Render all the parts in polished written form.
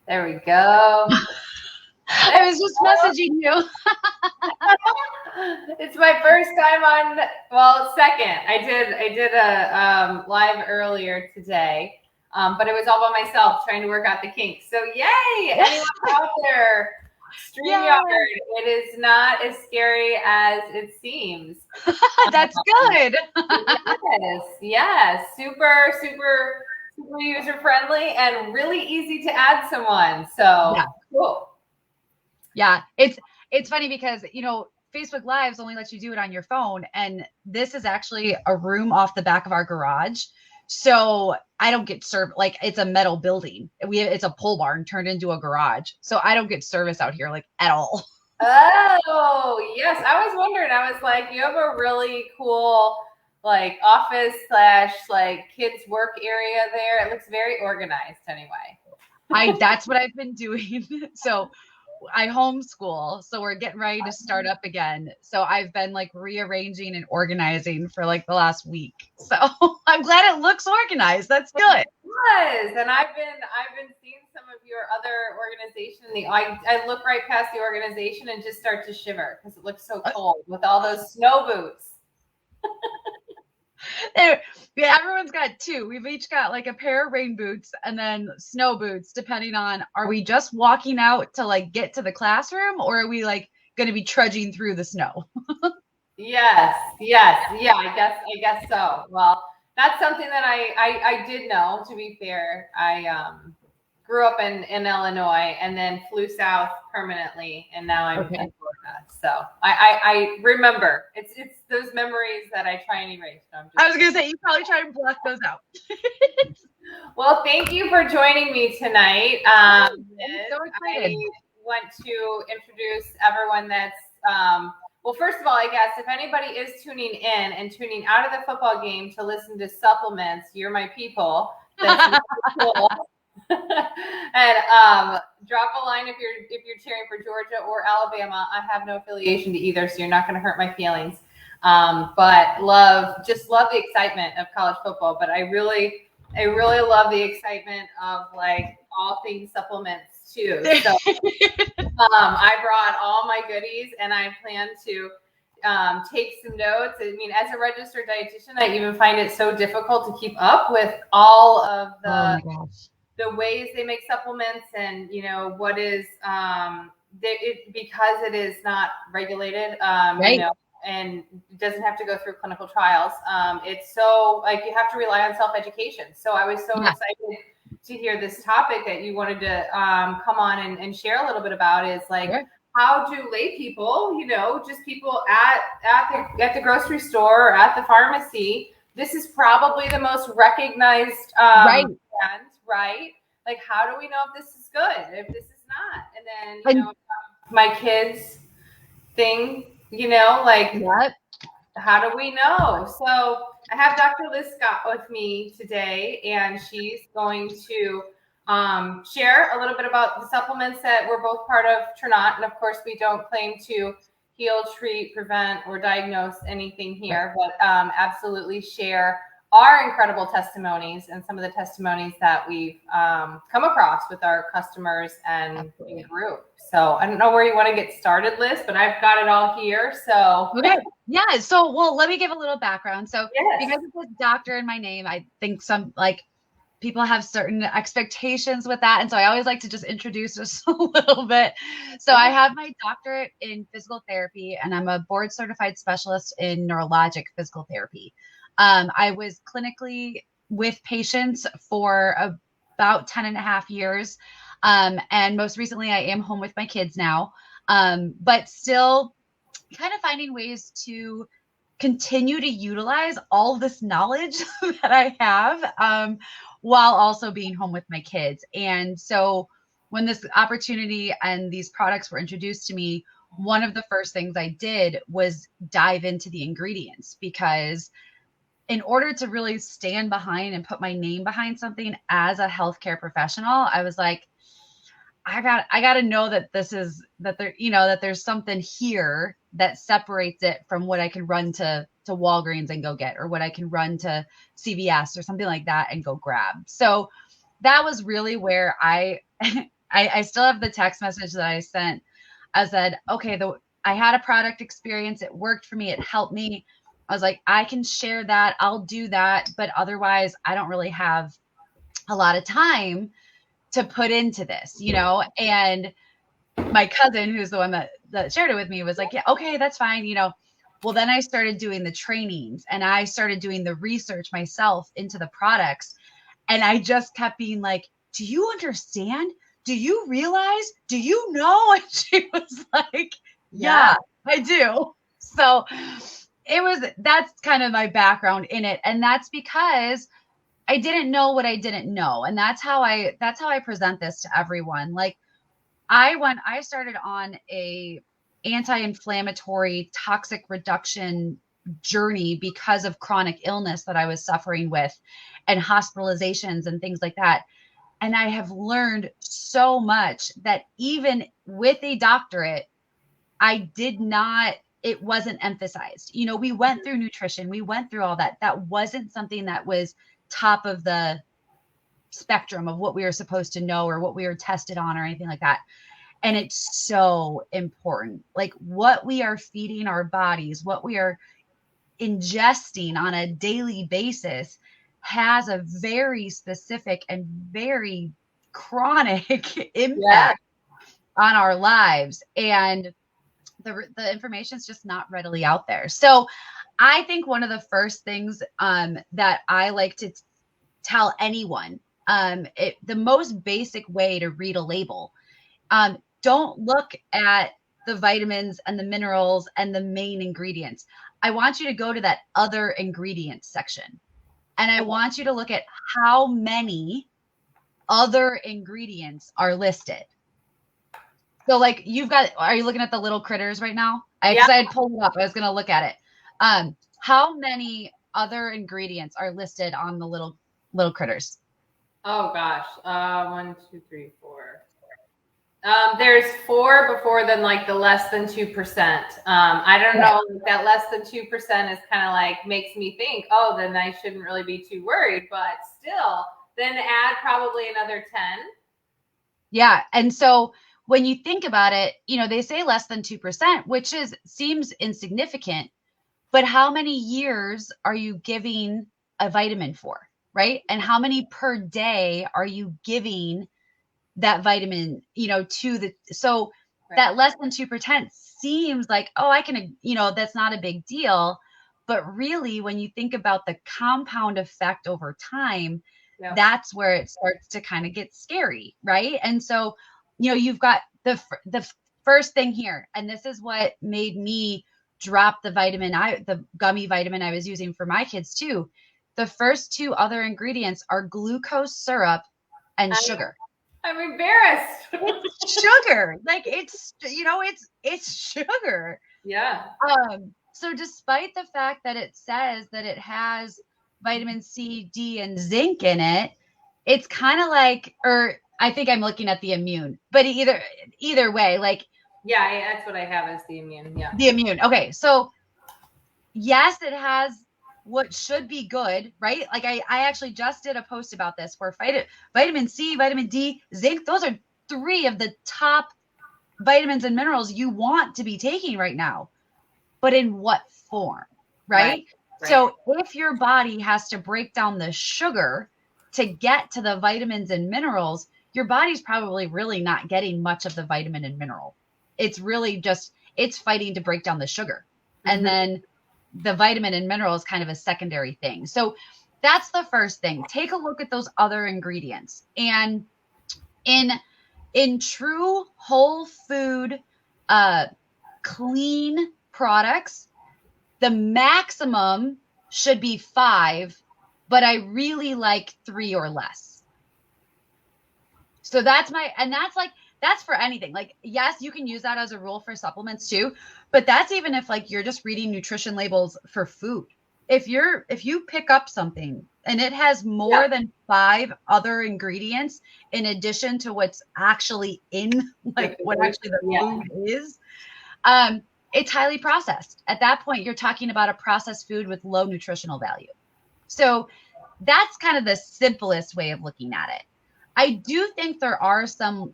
There we go. I was just messaging you. It's my first time on, well, second. I did a live earlier today, but it was all by myself trying to work out the kinks. So yay! Anyone out there, StreamYard, it is not as scary as it seems. That's good. Yes. Super user friendly and really easy to add someone. So cool. Yeah, it's funny because, Facebook Lives only lets you do it on your phone. And this is actually a room off the back of our garage. So I don't get served, like it's a metal building. It's a pole barn turned into a garage. So I don't get service out here like at all. Oh, yes. I was wondering, I was like, you have a really cool like office / like kids work area there. It looks very organized anyway. That's what I've been doing. So I homeschool, so we're getting ready to start up again. So I've been like rearranging and organizing for like the last week. So I'm glad it looks organized. That's good. It was, and I've been seeing some of your other organization. I look right past the organization and just start to shiver because it looks so cold with all those snow boots. Everyone's got two. We've each got like a pair of rain boots and then snow boots, depending on, are we just walking out to like get to the classroom, or are we like going to be trudging through the snow? Yes. Yeah, I guess so. Well, that's something that I did know, to be fair. I grew up in Illinois and then flew south permanently, and now I'm in Florida. So I remember. It's those memories that I try and erase. So I was gonna say, you probably try to block those out. Well, thank you for joining me tonight. I'm so excited. I want to introduce everyone that's well, first of all, I guess if anybody is tuning in and tuning out of the football game to listen to supplements, you're my people. That's really cool. And drop a line if you're cheering for Georgia or Alabama. I have no affiliation to either, so you're not going to hurt my feelings. But love the excitement of college football. But I really love the excitement of like all things supplements too. So I brought all my goodies, and I plan to take some notes. I mean, as a registered dietitian, I even find it so difficult to keep up with all of the ways they make supplements, and what is because it is not regulated, right. And it doesn't have to go through clinical trials. It's so like you have to rely on self-education. So I was so excited to hear this topic that you wanted to come on and share a little bit about, is like, how do lay people, just people at the grocery store or at the pharmacy, this is probably the most recognized brand, right? Like, how do we know if this is good, if this is not? And then, my kids thing, how do we know? So I have Dr. Liz Scott with me today, and she's going to share a little bit about the supplements that we're both part of, Trinot. And of course, we don't claim to heal, treat, prevent, or diagnose anything here, but absolutely share our incredible testimonies and some of the testimonies that we've come across with our customers and group. So I don't know where you want to get started, Liz, but I've got it all here. So yeah. So let me give a little background. So because it's a doctor in my name, I think some like people have certain expectations with that, and so I always like to just introduce us a little bit. So I have my doctorate in physical therapy, and I'm a board certified specialist in neurologic physical therapy. I was clinically with patients for about 10 and a half years. And most recently I am home with my kids now, but still kind of finding ways to continue to utilize all this knowledge that I have, while also being home with my kids. And so when this opportunity and these products were introduced to me, one of the first things I did was dive into the ingredients, because in order to really stand behind and put my name behind something as a healthcare professional, I was like, I got to know that that there's something here that separates it from what I can run to Walgreens and go get, or what I can run to CVS or something like that and go grab. So that was really where I I still have the text message that I sent. I said, okay, I had a product experience. It worked for me. It helped me. I was like, I can share that. I'll do that. But otherwise, I don't really have a lot of time to put into this, you know? And my cousin, who's the one that shared it with me, was like, yeah, okay, that's fine. You know, well, then I started doing the trainings and I started doing the research myself into the products. And I just kept being like, do you understand? Do you realize? Do you know? And she was like, yeah, I do. So that's kind of my background in it. And that's because I didn't know what I didn't know. And that's how I present this to everyone. Like I started on a anti-inflammatory toxic reduction journey because of chronic illness that I was suffering with and hospitalizations and things like that. And I have learned so much that even with a doctorate, it wasn't emphasized. You know, we went through nutrition, we went through all that. That wasn't something that was top of the spectrum of what we were supposed to know or what we were tested on or anything like that. And it's so important. Like what we are feeding our bodies, what we are ingesting on a daily basis has a very specific and very chronic impact on our lives. And the information is just not readily out there. So I think one of the first things that I like to tell anyone, the most basic way to read a label, don't look at the vitamins and the minerals and the main ingredients. I want you to go to that other ingredients section. And I want you to look at how many other ingredients are listed. So like are you looking at the little critters right now? I had pulled it up. I was going to look at it. How many other ingredients are listed on the little critters? Oh gosh. 1, 2, 3, 4. There's 4 before then, like the less than 2%. I don't know, that less than 2% is kind of like makes me think, oh, then I shouldn't really be too worried, but still, then add probably another 10. Yeah. And so when you think about it, you know, they say less than 2%, which seems insignificant, but how many years are you giving a vitamin for, right? And how many per day are you giving that vitamin, you know, that less than 2% seems like, oh, I can, you know, that's not a big deal. But really, when you think about the compound effect over time, that's where it starts to kind of get scary, right? And so, you know, you've got the first thing here, and this is what made me drop the gummy vitamin I was using for my kids too. The first 2 other ingredients are glucose syrup and sugar. I'm embarrassed. It's sugar. Like it's, you know, it's sugar. Yeah. So despite the fact that it says that it has vitamin C, D, and zinc in it, it's kind of like, or I think I'm looking at the immune, but either way, like. Yeah, that's what I have as the immune. Yeah. The immune. Okay. So yes, it has what should be good, right? Like I actually just did a post about this where vitamin C, vitamin D, zinc, those are 3 of the top vitamins and minerals you want to be taking right now. But in what form, right? So if your body has to break down the sugar to get to the vitamins and minerals, your body's probably really not getting much of the vitamin and mineral. It's really just, it's fighting to break down the sugar. Mm-hmm. And then the vitamin and mineral is kind of a secondary thing. So that's the first thing. Take a look at those other ingredients. And in true whole food, clean products, the maximum should be 5, but I really like 3 or less. So that's for anything. Like, yes, you can use that as a rule for supplements too, but that's even if like you're just reading nutrition labels for food. If you pick up something and it has more than 5 other ingredients in addition to what's actually in, like what actually the food is, it's highly processed. At that point, you're talking about a processed food with low nutritional value. So that's kind of the simplest way of looking at it. I do think there are some,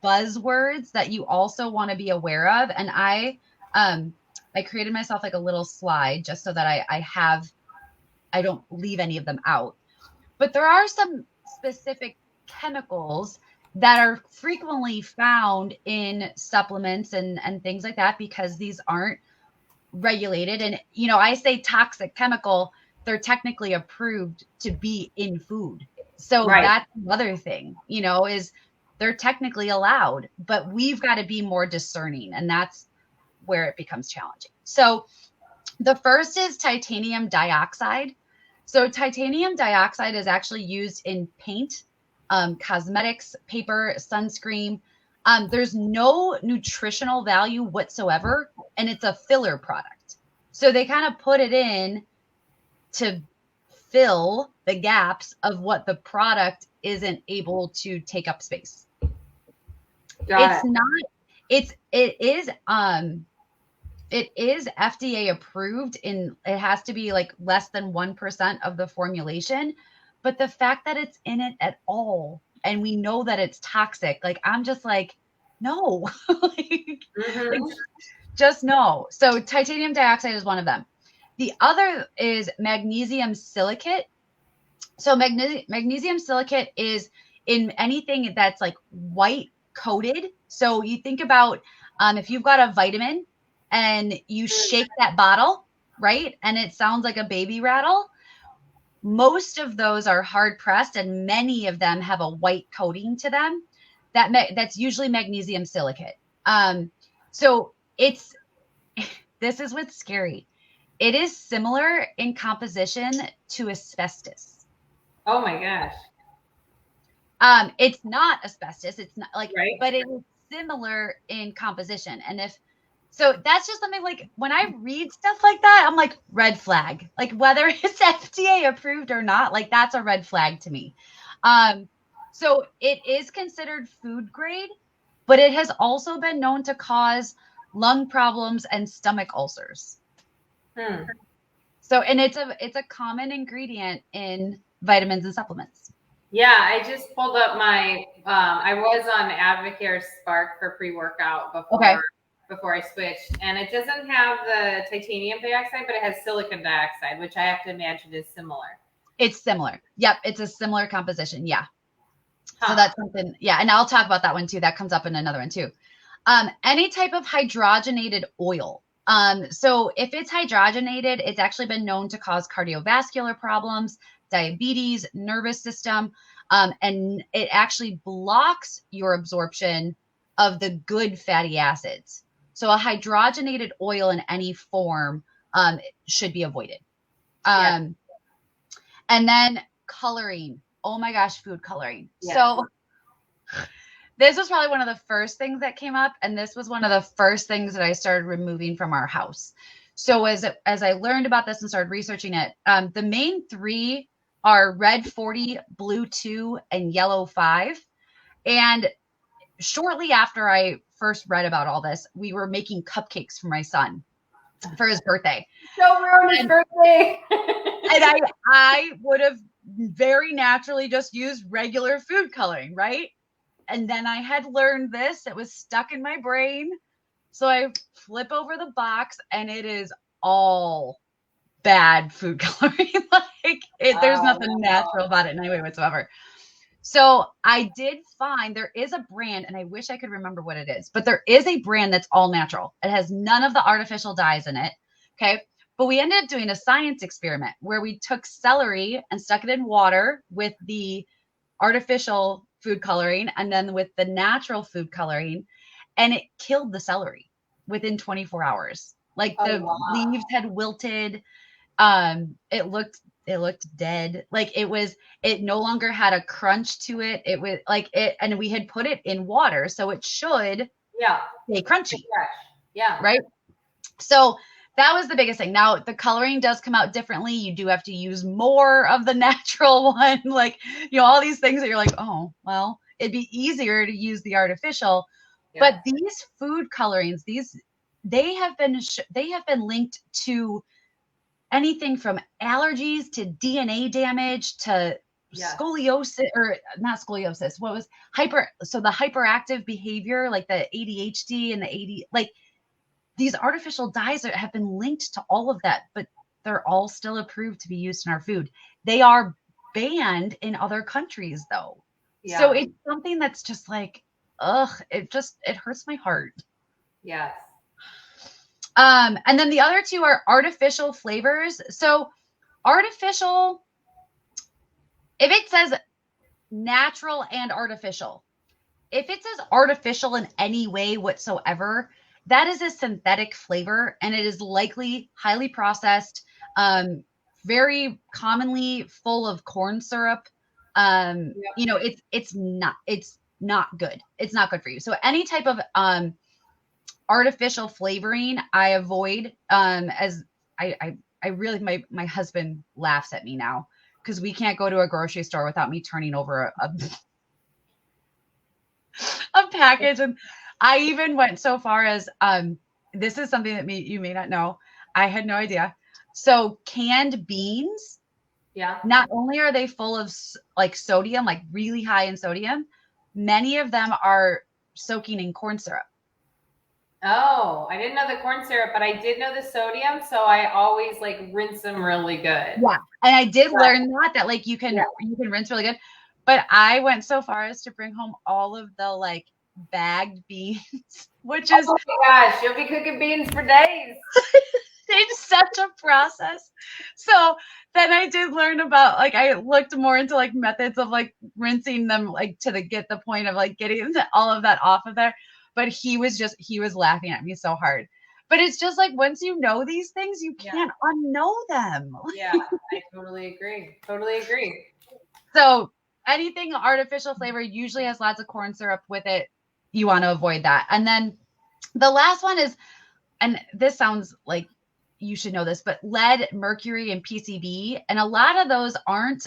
buzzwords that you also want to be aware of. And I created myself like a little slide just so that I don't leave any of them out. But there are some specific chemicals that are frequently found in supplements and things like that, because these aren't regulated. And, I say toxic chemical, they're technically approved to be in food. So that's another thing, is they're technically allowed, but we've got to be more discerning. And that's where it becomes challenging. So the first is titanium dioxide. So titanium dioxide is actually used in paint, cosmetics, paper, sunscreen. There's no nutritional value whatsoever, and it's a filler product. So they kind of put it in to fill the gaps of what the product isn't able to take up space. It is FDA approved, and it has to be like less than 1% of the formulation. But the fact that it's in it at all, and we know that it's toxic, like I'm just like, no, just no. So titanium dioxide is one of them. The other is magnesium silicate. So magnesium silicate is in anything that's like white coated. So you think about if you've got a vitamin and you shake that bottle, right? And it sounds like a baby rattle. Most of those are hard pressed, and many of them have a white coating to them. That's usually magnesium silicate. So this is what's scary. It is similar in composition to asbestos. Oh my gosh. It's not asbestos. It's not like, but it is similar in composition. And so that's just something like when I read stuff like that, I'm like, red flag, like whether it's FDA approved or not, like that's a red flag to me. So it is considered food grade, but it has also been known to cause lung problems and stomach ulcers. So, and it's a common ingredient in vitamins and supplements. Yeah, I just pulled up my, I was on Advocare Spark for pre-workout before I switched, and it doesn't have the titanium dioxide, but it has silicon dioxide, which I have to imagine is similar. It's similar. Yep. It's a similar composition. Yeah. So that's something. Yeah. And I'll talk about that one too. That comes up in another one too. Any type of hydrogenated oil. So if it's hydrogenated, it's actually been known to cause cardiovascular problems, diabetes, nervous system, and it actually blocks your absorption of the good fatty acids. So a hydrogenated oil in any form should be avoided. And then coloring. Oh my gosh, food coloring. Yeah. So this was probably one of the first things that came up, and this was one of the first things that I started removing from our house. So as I learned about this and started researching it, the main three are red 40, blue 2, and yellow 5. And shortly after I first read about all this, we were making cupcakes for my son for his birthday. So ruined his birthday. And I would have very naturally just used regular food coloring, right? And then I had learned this. It was stuck in my brain. So I flip over the box, and it is all bad food coloring. There's nothing natural about it in any way whatsoever. So I did find there is a brand, and I wish I could remember what it is, but there is a brand that's all natural. It has none of the artificial dyes in it. Okay. But we ended up doing a science experiment where we took celery and stuck it in water with the artificial food coloring and then with the natural food coloring, and it killed the celery within 24 hours. Like the leaves had wilted. It looked dead. Like it no longer had a crunch to it. It was like it, and we had put it in water, so it should stay crunchy. Yeah. Right. So that was the biggest thing. Now the coloring does come out differently. You do have to use more of the natural one. Like, all these things that you're like, oh, well, it'd be easier to use the artificial. Yeah. But these food colorings, they have been linked to anything from allergies to DNA damage to scoliosis, or not scoliosis, what was so the hyperactive behavior, like the ADHD and the AD, like these artificial dyes that have been linked to all of that, but they're all still approved to be used in our food. They are banned in other countries though. Yeah. So it's something that's just like, it hurts my heart. Yes. And then the other two are artificial flavors. So artificial, if it says natural and artificial, if it says artificial in any way whatsoever, that is a synthetic flavor, and it is likely highly processed, very commonly full of corn syrup. You know, it's not good. It's not good for you. So any type of artificial flavoring, I avoid. As I really, my husband laughs at me now because we can't go to a grocery store without me turning over a package. And I even went so far as, this is something that you may not know. I had no idea. So canned beans, not only are they full of like sodium, like really high in sodium, many of them are soaking in corn syrup. Oh, I didn't know the corn syrup, but I did know the sodium. So I always like rinse them really good. Yeah. And I did learn that like you can rinse really good. But I went so far as to bring home all of the like bagged beans, which is, oh my gosh, you'll be cooking beans for days. It's such a process. So then I did learn about, like, I looked more into like methods of like rinsing them, like to get the point of like getting all of that off of there. But he was laughing at me so hard. But it's just like, once you know these things, you can't unknow them. Yeah, I totally agree. Totally agree. So anything artificial flavor usually has lots of corn syrup with it. You want to avoid that. And then the last one is, and this sounds like you should know this, but lead, mercury, and PCB. And a lot of those aren't,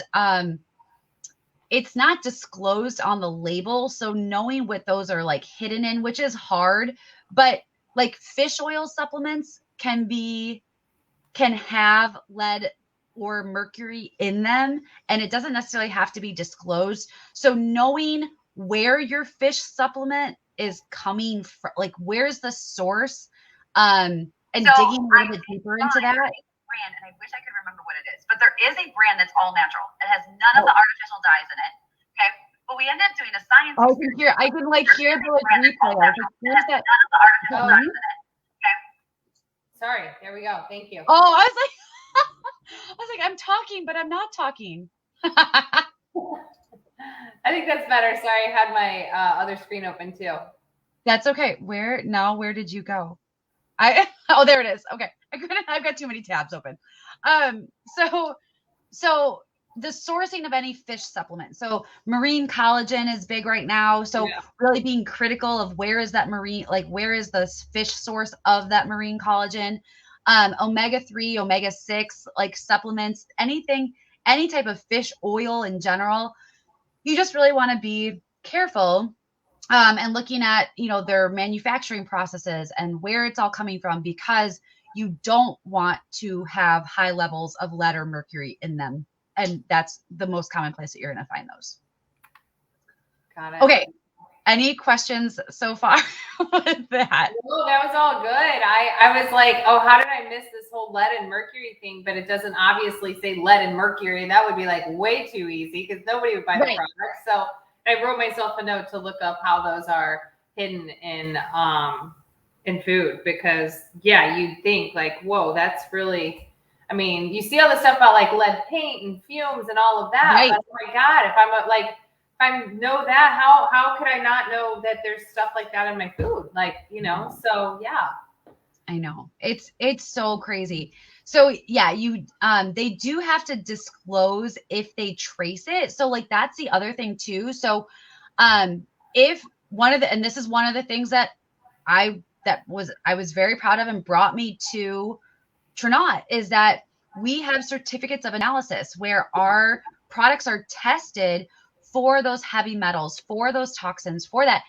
it's not disclosed on the label. So knowing what those are like hidden in, which is hard, but like fish oil supplements can have lead or mercury in them, and it doesn't necessarily have to be disclosed. So knowing where your fish supplement is coming from, like where's the source, and so digging a little bit deeper into that. Brand, and I wish I could remember what it is, but there is a brand that's all natural. It has none of the artificial dyes in it. Okay, but we ended up doing a science. I can hear the like replay. Where's that? None of the artificial dyes in it. Okay. Sorry. There we go. Thank you. Oh, I was like, I'm talking, but I'm not talking. I think that's better. Sorry, I had my other screen open too. That's okay. Where did you go? Oh, there it is. Okay. I've got too many tabs open. So the sourcing of any fish supplement. So marine collagen is big right now. So really being critical of where is that marine, like where is the fish source of that marine collagen? Omega-3, omega-6, like supplements, any type of fish oil in general. You just really want to be careful and looking at, their manufacturing processes and where it's all coming from, because you don't want to have high levels of lead or mercury in them. And that's the most common place that you're going to find those. Got it. Okay. Any questions so far with that? Oh, that was all good. I was like, oh, how did I miss this whole lead and mercury thing? But it doesn't obviously say lead and mercury. That would be like way too easy because nobody would buy the product. So I wrote myself a note to look up how those are hidden in food, because you'd think like, whoa, that's really, I mean, you see all the stuff about like lead paint and fumes and all of that. Right. But, oh my God, if I know that, how could I not know that there's stuff like that in my food? Like, so yeah. I know. It's so crazy. So you they do have to disclose if they trace it. So like that's the other thing too. So if and this is one of the things that I was very proud of and brought me to Trinot, is that we have certificates of analysis where our products are tested for those heavy metals, for those toxins, for that.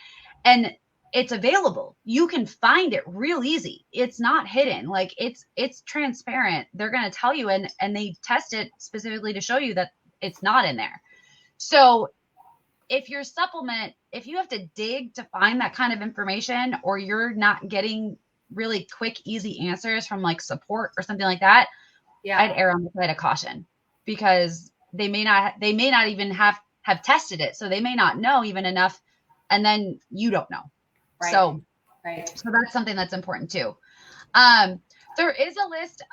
And it's available. You can find it real easy. It's not hidden. Like it's transparent. They're going to tell you, and they test it specifically to show you that it's not in there. So if your supplement, if you have to dig to find that kind of information, or you're not getting really quick, easy answers from like support or something like that, I'd err on the side of caution, because they may not even have tested it. So they may not know even enough, and then you don't know. Right. So that's something that's important too. There is a list,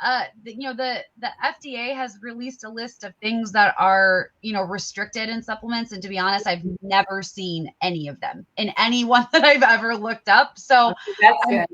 the FDA has released a list of things that are, restricted in supplements. And to be honest, I've never seen any of them in any one that I've ever looked up. So that's good.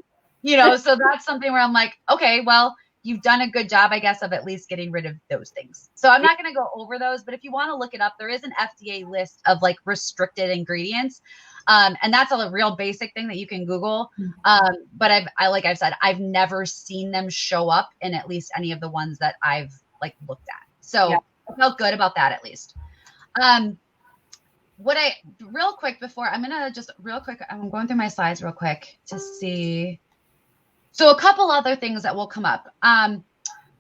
So that's something where I'm like, okay, well, you've done a good job, I guess, of at least getting rid of those things. So I'm not going to go over those, but if you want to look it up, there is an FDA list of like restricted ingredients. And that's a real basic thing that you can Google. But like I've said, I've never seen them show up in at least any of the ones that I've like looked at. So I felt good about that at least. Real quick before, I'm going through my slides real quick to see. So a couple other things that will come up.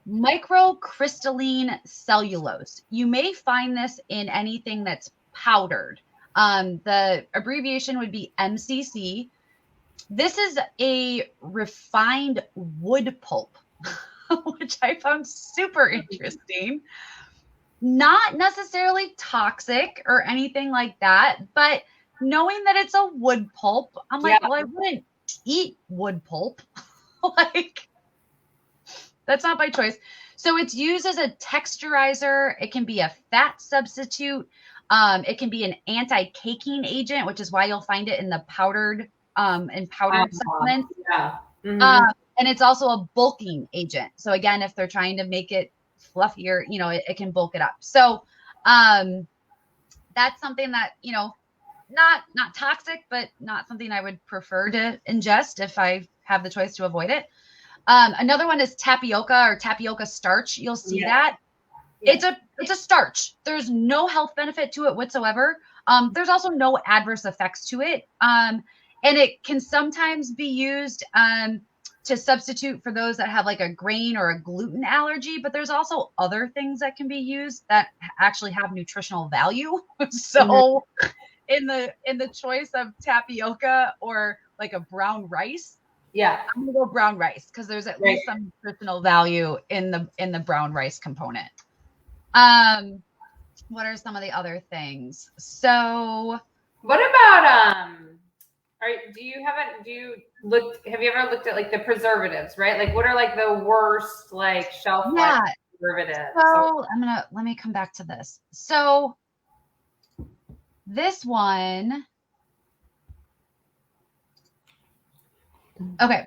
Microcrystalline cellulose. You may find this in anything that's powdered. The abbreviation would be MCC. This is a refined wood pulp, which I found super interesting. Not necessarily toxic or anything like that, but knowing that it's a wood pulp, I'm like, well, I wouldn't eat wood pulp. Like, that's not by choice. So it's used as a texturizer. It can be a fat substitute. It can be an anti-caking agent, which is why you'll find it in the powdered supplements. Yeah. Mm-hmm. And it's also a bulking agent. So again, if they're trying to make it fluffier, it can bulk it up. So that's something that, not toxic, but not something I would prefer to ingest if I have the choice to avoid it. Another one is tapioca or tapioca starch. You'll see that. Yeah. It's a starch. There's no health benefit to it whatsoever. There's also no adverse effects to it. And it can sometimes be used to substitute for those that have like a grain or a gluten allergy, but there's also other things that can be used that actually have nutritional value. So in the choice of tapioca or like a brown rice, I'm gonna go brown rice because there's at least some nutritional value in the brown rice component. What are some of the other things? So what about have you ever looked at like the preservatives, right? Like what are like the worst like shelf life preservatives? So let me come back to this. So this one, okay,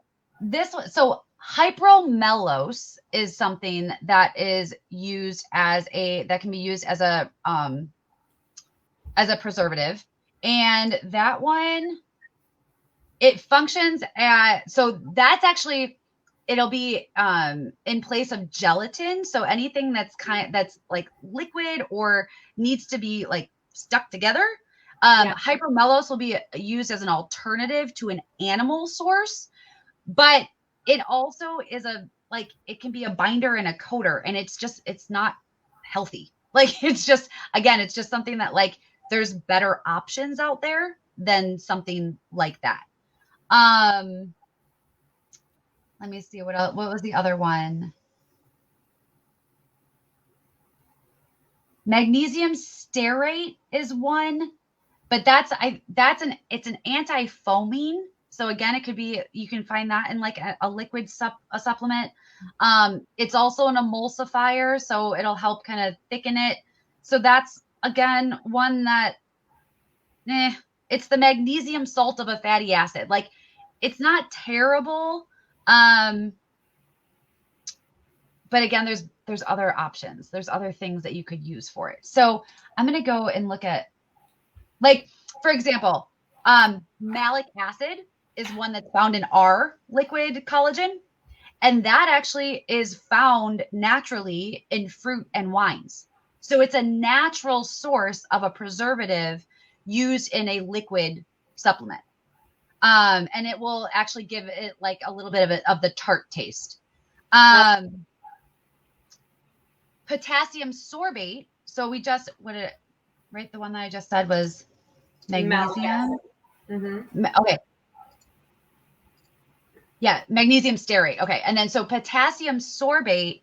so hypromellose is something that can be used as a preservative, and that one, it functions so that's actually, it'll be in place of gelatin. So anything that's like liquid or needs to be like stuck together. Hypromellose will be used as an alternative to an animal source, but it also is it can be a binder and a coater, and it's not healthy. Like, it's just something that like there's better options out there than something like that. Let me see what was the other one? Magnesium Sterate is one, but it's an anti-foaming. So again, it could be, you can find that in like a liquid supplement. It's also an emulsifier, so it'll help kind of thicken it. So that's again one that, it's the magnesium salt of a fatty acid. Like, it's not terrible. But again, there's other options. There's other things that you could use for it. So I'm going to go and look at, like, for example, malic acid is one that's found in our liquid collagen. And that actually is found naturally in fruit and wines. So it's a natural source of a preservative used in a liquid supplement. And it will actually give it like a little bit of the tart taste. Potassium sorbate. So we just right? The one that I just said was magnesium. Mm-hmm. Okay. Yeah, magnesium sterate. Okay. And then so potassium sorbate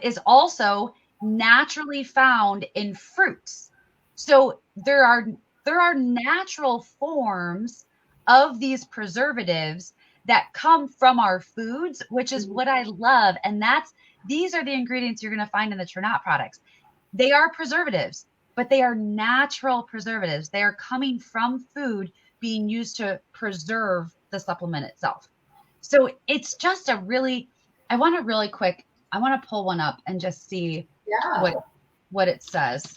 is also naturally found in fruits. So there are natural forms of these preservatives that come from our foods, which is what I love. And these are the ingredients you're going to find in the Trinot products. They are preservatives, but they are natural preservatives. They are coming from food being used to preserve the supplement itself. So it's just I want to pull one up and just see what it says.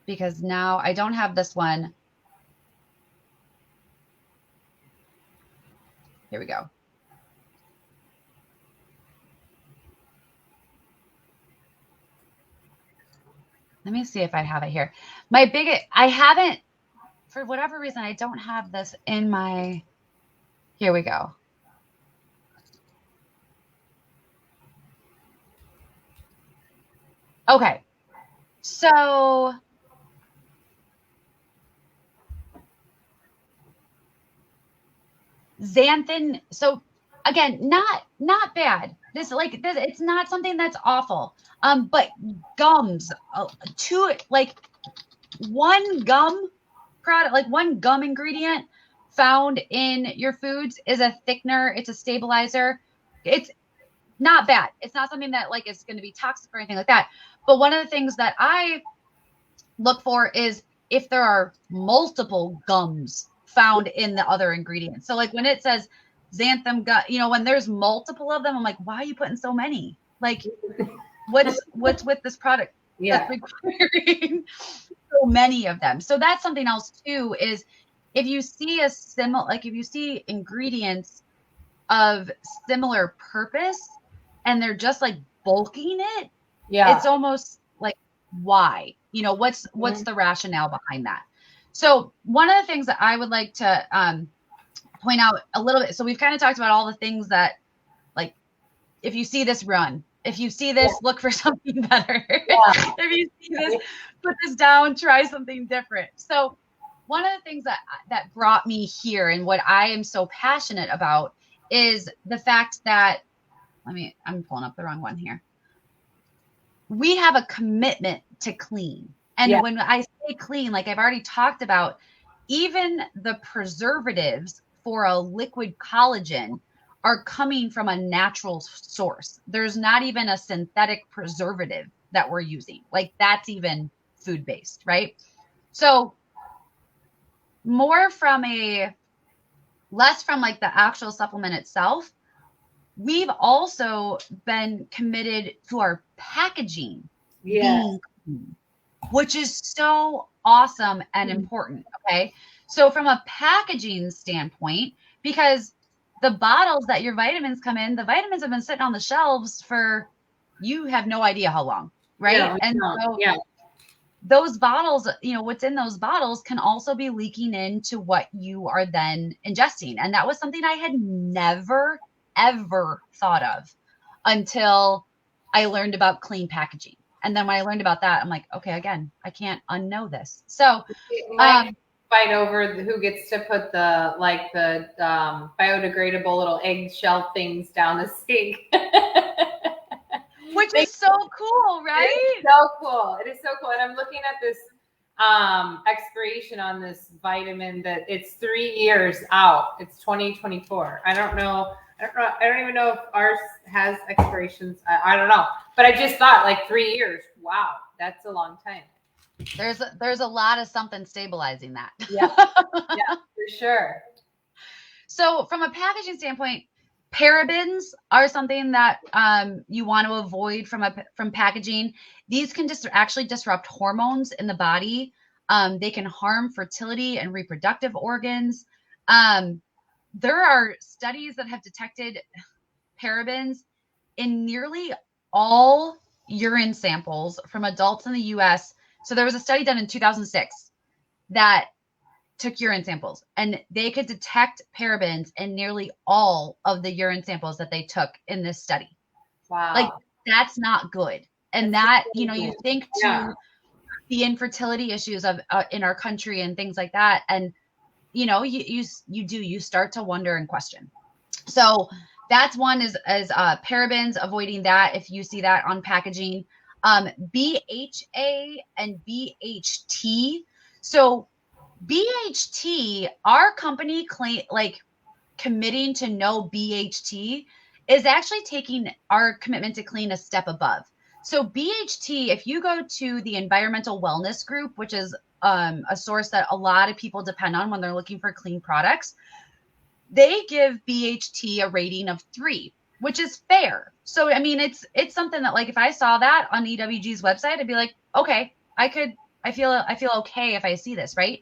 Because now I don't have this one. Here we go. Let me see if I have it here. I haven't, for whatever reason, I don't have this in my, here we go. Okay. So xanthan. So again, not bad. This it's not something that's awful. But gums, one gum product, like one gum ingredient found in your foods is a thickener. It's a stabilizer. It's not bad. It's not something that like is going to be toxic or anything like that. But one of the things that I look for is if there are multiple gums found in the other ingredients. So like when it says xanthan gum, when there's multiple of them, I'm like, why are you putting so many? Like what's with this product that's requiring so many of them? So that's something else too, is if you see if you see ingredients of similar purpose and they're just like bulking it, it's almost like, why? What's the rationale behind that? So one of the things that I would like to point out a little bit, so we've kind of talked about all the things that, like, if you see this, run. If you see this, look for something better. If you see this, put this down, try something different. So one of the things that brought me here and what I am so passionate about is the fact that, I'm pulling up the wrong one here. We have a commitment to clean. And when I say clean, like I've already talked about, even the preservatives for a liquid collagen are coming from a natural source. There's not even a synthetic preservative that we're using. Like that's even food-based, right? So less from like the actual supplement itself. We've also been committed to our packaging being clean, which is so awesome and important. Okay. So from a packaging standpoint, because the bottles that your vitamins come in, the vitamins have been sitting on the shelves for, you have no idea how long. Right. Those bottles, what's in those bottles can also be leaking into what you are then ingesting. And that was something I had never, ever thought of until I learned about clean packaging. And then when I learned about that, I'm like, okay, again, I can't unknow this. So fight over who gets to put the biodegradable little eggshell things down the sink. Which is so cool, right? It is so cool. It is so cool. And I'm looking at this expiration on this vitamin that it's 3 years out. It's 2024. I don't even know if ours has expirations. I don't know. But I just thought like 3 years. Wow, that's a long time. There's a lot of something stabilizing that. Yeah, for sure. So from a packaging standpoint, parabens are something that you want to avoid from packaging. These can just actually disrupt hormones in the body. They can harm fertility and reproductive organs. There are studies that have detected parabens in nearly all urine samples from adults in the U.S. So there was a study done in 2006 that took urine samples, and they could detect parabens in nearly all of the urine samples that they took in this study. Wow. Like, that's not good. And that, you know, you think to the infertility issues of in our country and things like that. And, you know, you start to wonder and question. So that's one is parabens, avoiding that if you see that on packaging. BHA and BHT. So BHT, our company committing to no BHT is actually taking our commitment to clean a step above. So BHT, if you go to the Environmental Wellness Group, which is a source that a lot of people depend on when they're looking for clean products, they give BHT a rating of 3, which is fair. So, I mean, it's something that, like, if I saw that on EWG's website, I'd be like, okay, I feel okay if I see this, right?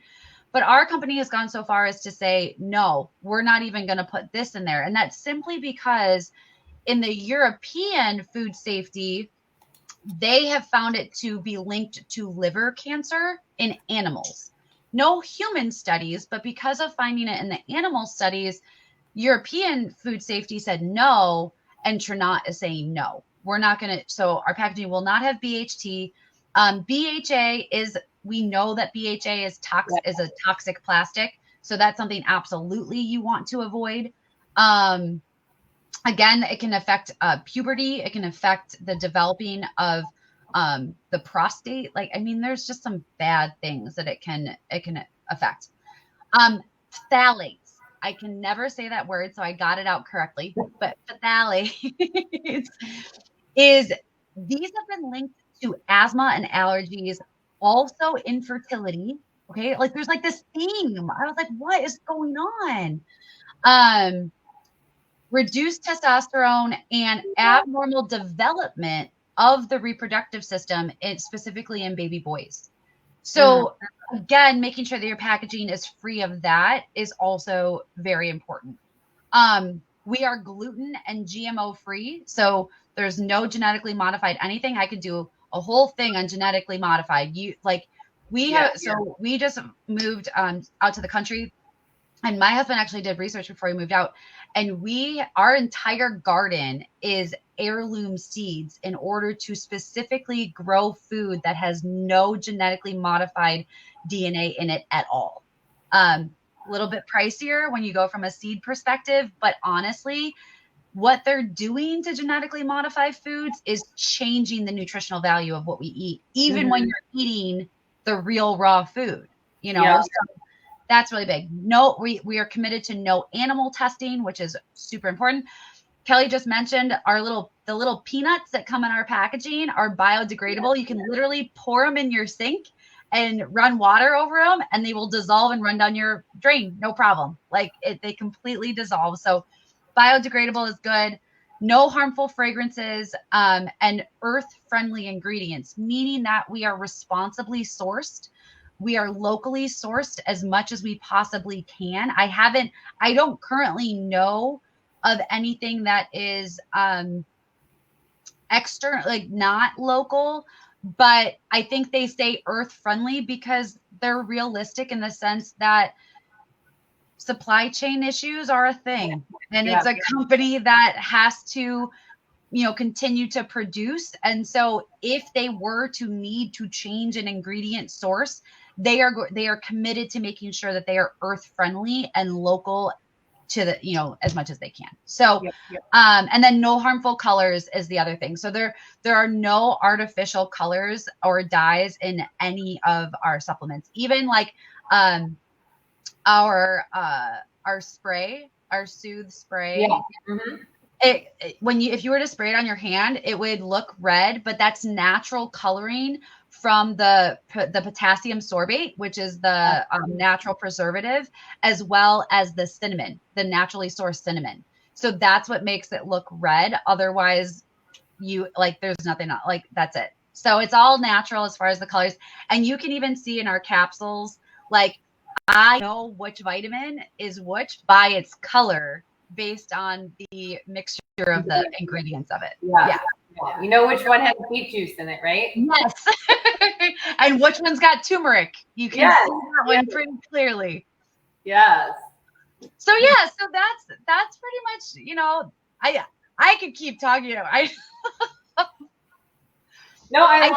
But our company has gone so far as to say, no, we're not even going to put this in there. And that's simply because in the European food safety, they have found it to be linked to liver cancer in animals. No human studies, but because of finding it in the animal studies, European food safety said no, and Trinot is saying no. We're not going to, so our packaging will not have BHT. BHA is, we know that BHA is is a toxic plastic. So that's something absolutely you want to avoid. Again, it can affect puberty. It can affect the developing of the prostate. Like, I mean, there's just some bad things that it can affect. Phthalates. I can never say that word, so I got it out correctly. But phthalates these have been linked to asthma and allergies, also infertility. Okay, like there's like this theme. I was like, what is going on? Reduced testosterone and abnormal development of the reproductive system, specifically in baby boys. So again, making sure that your packaging is free of that is also very important. We are gluten and GMO free. So there's no genetically modified anything. I could do a whole thing on genetically modified. We just moved out to the country, and my husband actually did research before he moved out. And our entire garden is heirloom seeds in order to specifically grow food that has no genetically modified DNA in it at all. A little bit pricier when you go from a seed perspective, but honestly, what they're doing to genetically modify foods is changing the nutritional value of what we eat, even when you're eating the real raw food, you know. Yeah. So that's really big. No, we are committed to no animal testing, which is super important. Kelly just mentioned the little peanuts that come in our packaging are biodegradable. You can literally pour them in your sink and run water over them, and they will dissolve and run down your drain. No problem. Like they completely dissolve. So biodegradable is good. No harmful fragrances, and earth-friendly ingredients, meaning that we are responsibly sourced. We are locally sourced as much as we possibly can. I don't currently know of anything that is external, like not local, but I think they say earth friendly because they're realistic in the sense that supply chain issues are a thing, and it's a company that has to, continue to produce. And so if they were to need to change an ingredient source, they are committed to making sure that they are earth friendly and local to the, as much as they can. So, and then no harmful colors is the other thing. So there are no artificial colors or dyes in any of our supplements, even like, our spray, our Soothe spray. If you were to spray it on your hand, it would look red, but that's natural coloring from the potassium sorbate, which is the natural preservative, as well as the cinnamon, the naturally sourced cinnamon. So that's what makes it look red. Otherwise, there's nothing, that's it. So it's all natural as far as the colors. And you can even see in our capsules, I know which vitamin is which by its color based on the mixture of the ingredients of it. Yeah. You know which one has beet juice in it, right? Yes. And which one's got turmeric. You can see that one pretty clearly. Yes. So so that's pretty much, I could keep talking. No, I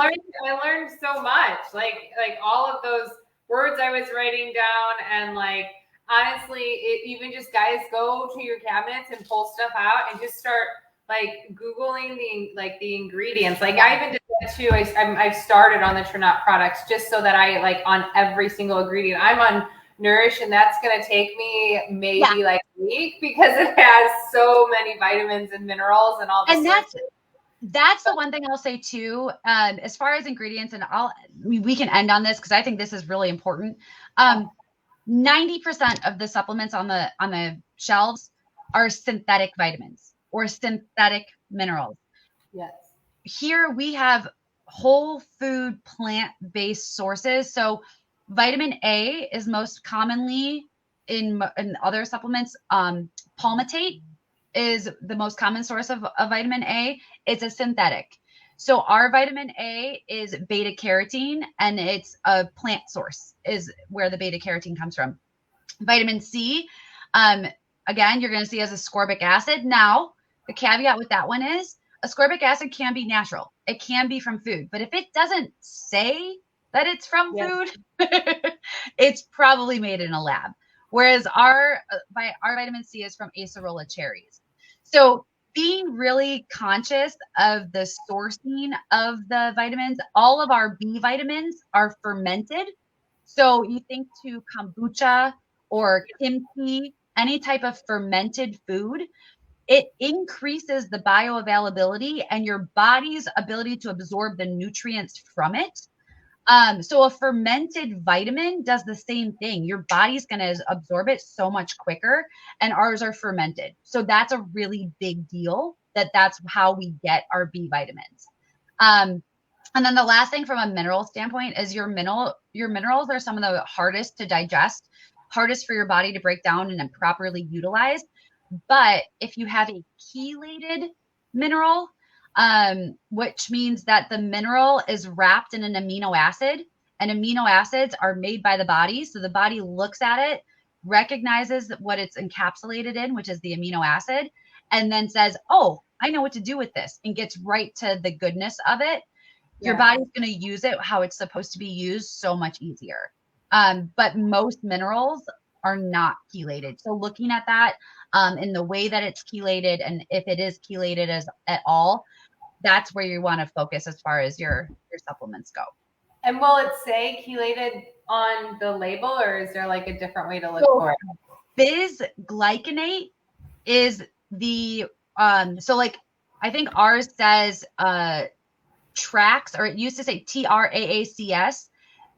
learned so much. Like all of those words I was writing down, and like honestly, even just guys go to your cabinets and pull stuff out and just start like Googling the ingredients. Like I even did that too. I've started on the Trinot products just so that I like on every single ingredient. I'm on Nourish, and that's going to take me maybe like a week because it has so many vitamins and minerals and all this. And that's the one thing I'll say too, as far as ingredients, and we can end on this because I think this is really important. 90% of the supplements on the shelves are synthetic vitamins or synthetic minerals. Yes. Here we have whole food plant-based sources. So vitamin A is most commonly in other supplements. Palmitate is the most common source of vitamin A. It's a synthetic. So our vitamin A is beta carotene, and it's a plant source is where the beta carotene comes from. Vitamin C, again, you're going to see as ascorbic acid. Now, the caveat with that one is ascorbic acid can be natural. It can be from food, but if it doesn't say that it's from food, it's probably made in a lab. Whereas our vitamin C is from acerola cherries. So being really conscious of the sourcing of the vitamins, all of our B vitamins are fermented. So you think to kombucha or kimchi, any type of fermented food, it increases the bioavailability and your body's ability to absorb the nutrients from it. So a fermented vitamin does the same thing. Your body's going to absorb it so much quicker, and ours are fermented. So that's a really big deal that's how we get our B vitamins. And then the last thing from a mineral standpoint is your minerals are some of the hardest to digest, hardest for your body to break down and then properly utilize. But if you have a chelated mineral, which means that the mineral is wrapped in an amino acid, and amino acids are made by the body. So the body looks at it, recognizes what it's encapsulated in, which is the amino acid, and then says, oh, I know what to do with this, and gets right to the goodness of it. Your body's going to use it how it's supposed to be used so much easier. But most minerals are not chelated. So looking at that in the way that it's chelated, and if it is chelated at all, that's where you want to focus as far as your supplements go. And will it say chelated on the label, or is there like a different way to look for it? Bisglycinate is the so like I think ours says TRAACS, or it used to say TRAACS.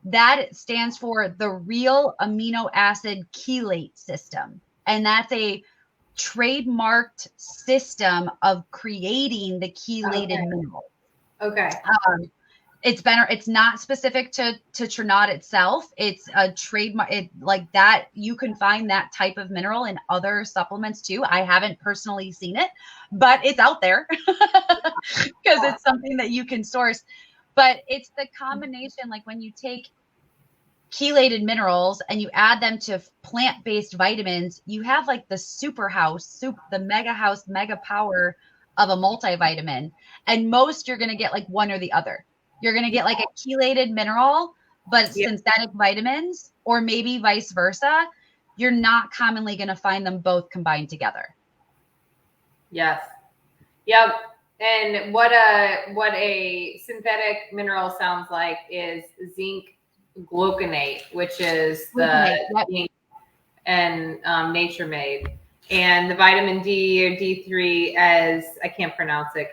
That stands for the real amino acid chelate system, and that's a trademarked system of creating the chelated mineral. Okay. It's not specific to Trinot itself. It's a trademark. Like that, you can find that type of mineral in other supplements too. I haven't personally seen it, but it's out there because it's something that you can source. But it's the combination, like when you take chelated minerals and you add them to plant-based vitamins, you have like the mega power of a multivitamin. And most you're going to get like one or the other. You're going to get like a chelated mineral, but synthetic vitamins, or maybe vice versa. You're not commonly going to find them both combined together. Yes. Yep. And what a synthetic mineral sounds like is zinc gluconate, which is the zinc and nature made, and the vitamin D or D3 as I can't pronounce it,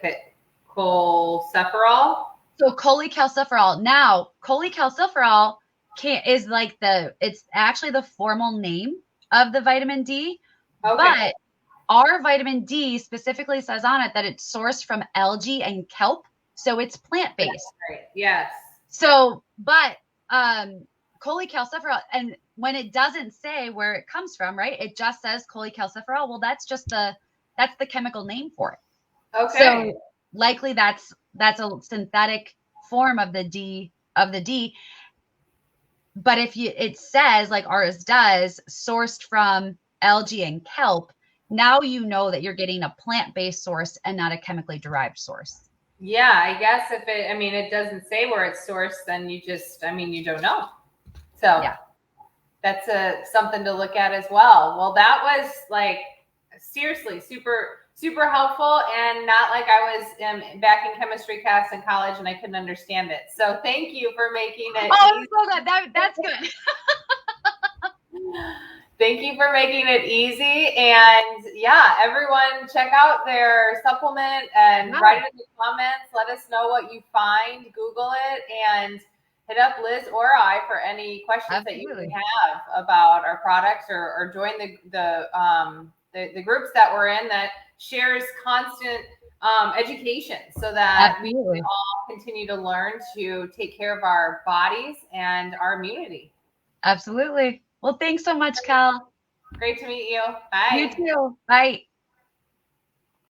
cholecalciferol. So cholecalciferol. Now, cholecalciferol is like it's actually the formal name of the vitamin D, but our vitamin D specifically says on it that it's sourced from algae and kelp, so it's plant-based. Right. Yes. So, but cholecalciferol, and when it doesn't say where it comes from, right? It just says cholecalciferol. Well, that's the chemical name for it. Okay. So likely that's a synthetic form of the D. But if it says, like ours does, sourced from algae and kelp, now you know that you're getting a plant-based source and not a chemically derived source. Yeah, I guess if it, I mean, it doesn't say where it's sourced, then you just, I mean, you don't know. So Yeah. that's something to look at as well. Well, that was like seriously super helpful, and not like I was back in chemistry class in college and I couldn't understand it. So thank you for making it. Oh, I'm so glad. That's good. Thank you for making it easy. And yeah, everyone check out their supplement and write it in the comments. Let us know what you find. Google it and hit up Liz or I for any questions that you may have about our products, or join the groups that we're in that shares constant education, so that we can all continue to learn to take care of our bodies and our immunity. Absolutely. Well, thanks so much, Cal. Great to meet you. Bye. You too. Bye.